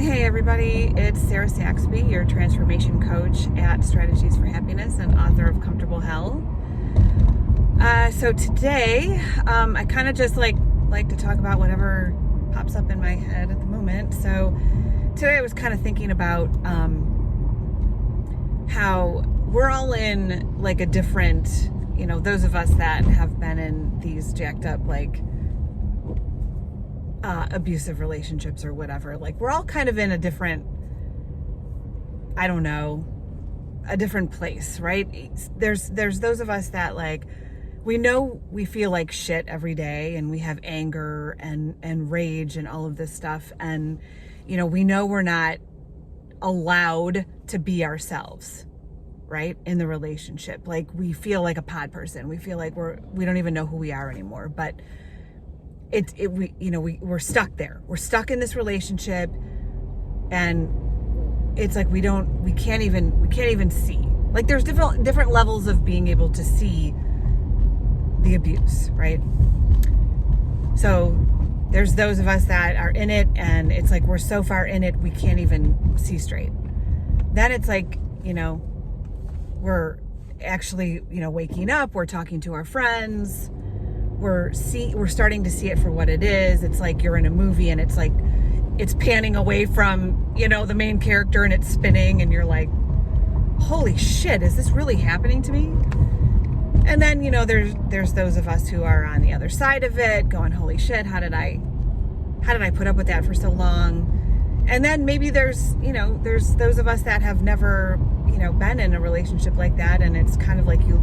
Hey everybody, it's Sarah Saxby, your transformation coach at Strategies for Happiness and author of Comfortable Hell. So today, I kind of just like to talk about whatever pops up in my head at the moment. So today I was kind of thinking about how we're all in like a different, those of us that have been in these jacked up abusive relationships or whatever, we're all kind of in a different, a different place, right? There's those of us that we know we feel like shit every day and we have anger and rage and all of this stuff. And, we know we're not allowed to be ourselves, right? In the relationship. We feel like a pod person. We feel like we don't even know who we are anymore, but we're stuck there. We're stuck in this relationship, and it's like we can't even see. There's different levels of being able to see the abuse, right? So there's those of us that are in it, and it's like we're so far in it we can't even see straight. Then it's we're actually waking up, we're talking to our friends, we're starting to see it for what it is. It's like you're in a movie and it's panning away from, the main character, and it's spinning and you're like, holy shit, is this really happening to me? And then, there's those of us who are on the other side of it going, holy shit, how did I put up with that for so long? And then maybe there's those of us that have never, been in a relationship like that. And it's kind of like you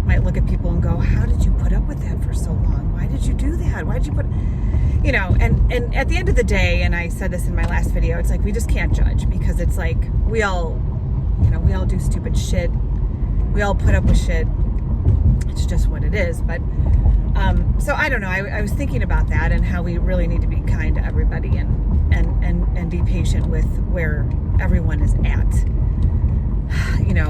might look at people and go, how did you put up with that for so long? Why did you do that? Why did you put, and at the end of the day, and I said this in my last video, it's like, we just can't judge, because it's like, we all do stupid shit. We all put up with shit. It's just what it is. But, so I don't know. I was thinking about that and how we really need to be kind to everybody and be patient with where everyone is at,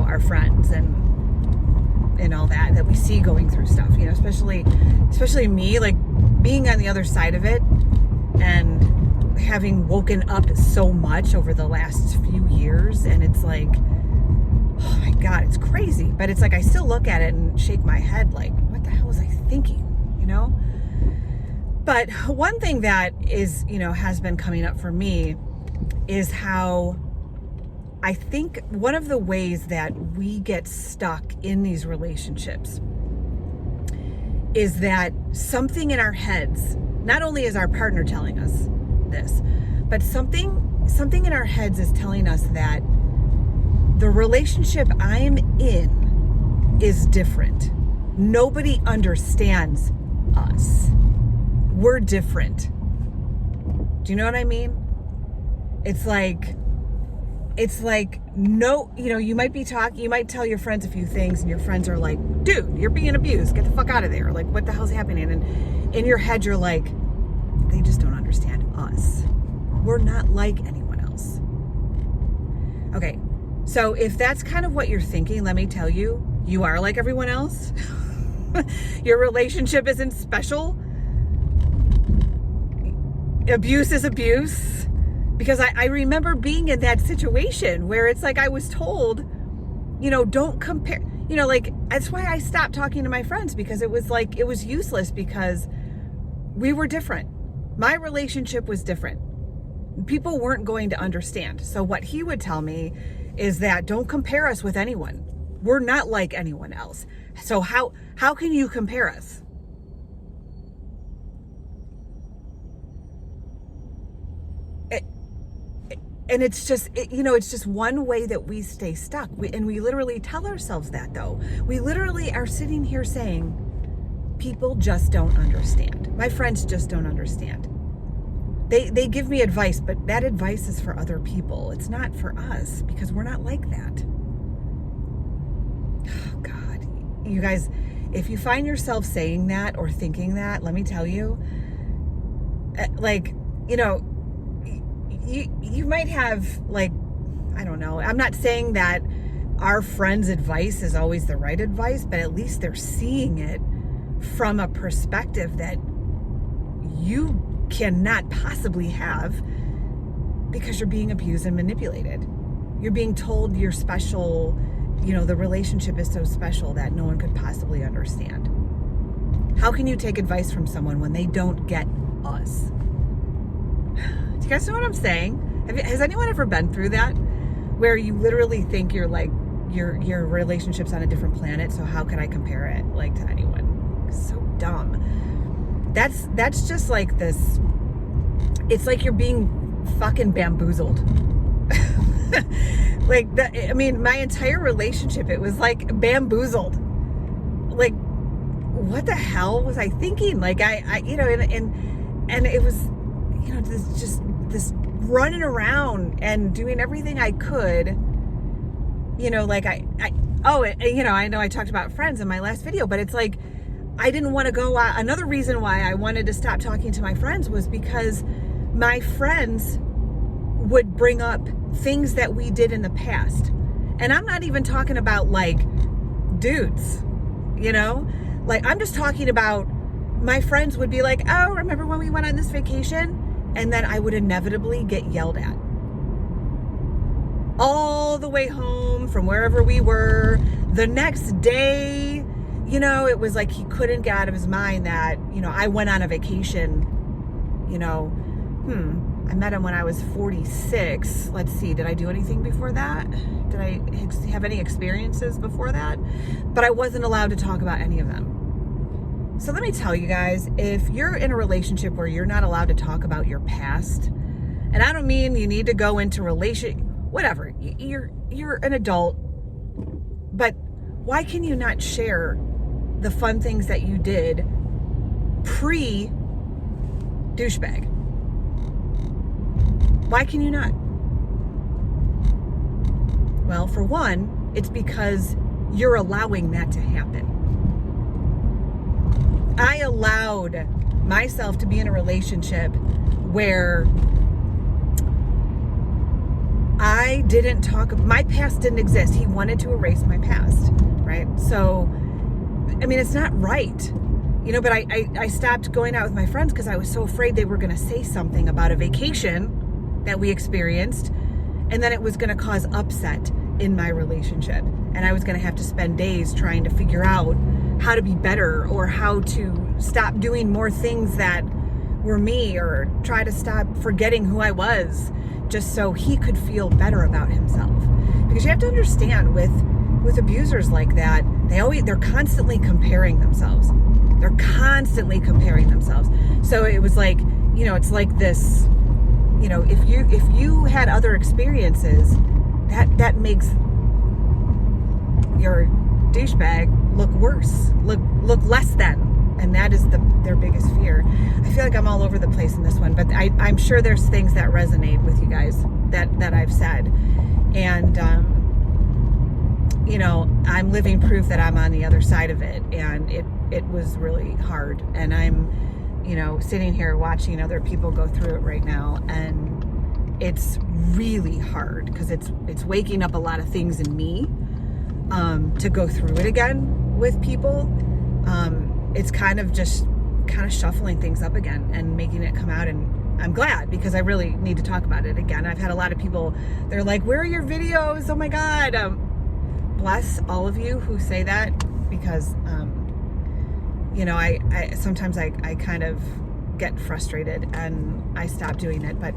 our friends and all that we see going through stuff, especially me, being on the other side of it and having woken up so much over the last few years. And it's like, oh my God, it's crazy. But it's like, I still look at it and shake my head what the hell was I thinking, But one thing that is, has been coming up for me is how I think one of the ways that we get stuck in these relationships is that something in our heads, not only is our partner telling us this, but something in our heads is telling us that the relationship I'm in is different. Nobody understands us. We're different. Do you know what I mean? It's like, no, you might be talking, you might tell your friends a few things and your friends are like, dude, you're being abused. Get the fuck out of there. What the hell's happening? And in your head, you're like, they just don't understand us. We're not like anyone else. Okay. So if that's kind of what you're thinking, let me tell you, you are like everyone else. Your relationship isn't special. Abuse is abuse. Because I remember being in that situation where it's like I was told, don't compare, that's why I stopped talking to my friends, because it was useless, because we were different. My relationship was different. People weren't going to understand. So what he would tell me is that don't compare us with anyone. We're not like anyone else. So how can you compare us? And it's just, it's just one way that we stay stuck. And we literally tell ourselves that, though. We literally are sitting here saying, people just don't understand. My friends just don't understand. They give me advice, but that advice is for other people. It's not for us, because we're not like that. Oh, God. You guys, if you find yourself saying that or thinking that, let me tell you, you might have, I don't know. I'm not saying that our friends' advice is always the right advice, but at least they're seeing it from a perspective that you cannot possibly have because you're being abused and manipulated. You're being told you're special, the relationship is so special that no one could possibly understand. How can you take advice from someone when they don't get us? Do you guys know what I'm saying? Has anyone ever been through that? Where you literally think you're like, your relationship's on a different planet, so how can I compare it like to anyone? So dumb. That's just like this, it's like you're being fucking bamboozled. My entire relationship, it was like bamboozled. Like, what the hell was I thinking? Like and it was, this running around and doing everything I could, I know I talked about friends in my last video, but it's like, I didn't want to go out. Another reason why I wanted to stop talking to my friends was because my friends would bring up things that we did in the past. And I'm not even talking about like dudes, like I'm just talking about my friends would be like, oh, remember when we went on this vacation? And then I would inevitably get yelled at all the way home from wherever we were. The next day, it was like he couldn't get out of his mind that, I went on a vacation, I met him when I was 46. Let's see, did I do anything before that? Did I have any experiences before that? But I wasn't allowed to talk about any of them. So let me tell you guys, if you're in a relationship where you're not allowed to talk about your past, and I don't mean you need to go into whatever, you're an adult, but why can you not share the fun things that you did pre-douchebag? Why can you not? Well, for one, it's because you're allowing that to happen. I allowed myself to be in a relationship where I didn't talk, my past didn't exist. He wanted to erase my past, right? So, it's not right, but I stopped going out with my friends because I was so afraid they were going to say something about a vacation that we experienced, and then it was going to cause upset in my relationship. And I was going to have to spend days trying to figure out how to be better or how to stop doing more things that were me, or try to stop forgetting who I was just so he could feel better about himself. Because you have to understand, with abusers like that, they're constantly comparing themselves. They're constantly comparing themselves. So it was like, it's like this, if you had other experiences, that makes your douchebag look worse, look less than. And that is their biggest fear. I feel like I'm all over the place in this one, but I'm sure there's things that resonate with you guys that I've said. And, I'm living proof that I'm on the other side of it. And it was really hard. And I'm, sitting here watching other people go through it right now. And it's really hard because it's waking up a lot of things in me to go through it again with people. It's kind of shuffling things up again and making it come out, and I'm glad because I really need to talk about it again. I've had a lot of people, they're like, where are your videos? Oh my God. Bless all of you who say that, because, I sometimes I kind of get frustrated and I stop doing it, but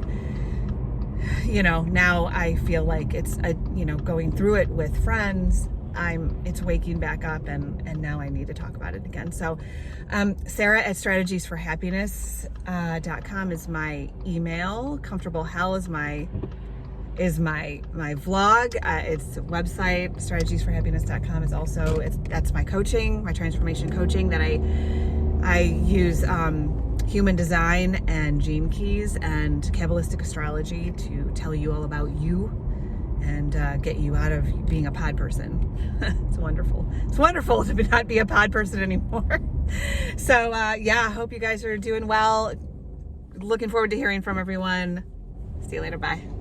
now I feel like it's, going through it with friends, it's waking back up, and now I need to talk about it again. So, Sarah at strategiesforhappiness.com is my email. Comfortable Hell is my vlog. It's a website. Strategiesforhappiness.com is also, that's my coaching, my transformation coaching that I use, human design and gene keys and Kabbalistic astrology to tell you all about you and get you out of being a pod person. It's wonderful. It's wonderful to not be a pod person anymore. So I hope you guys are doing well. Looking forward to hearing from everyone. See you later. Bye.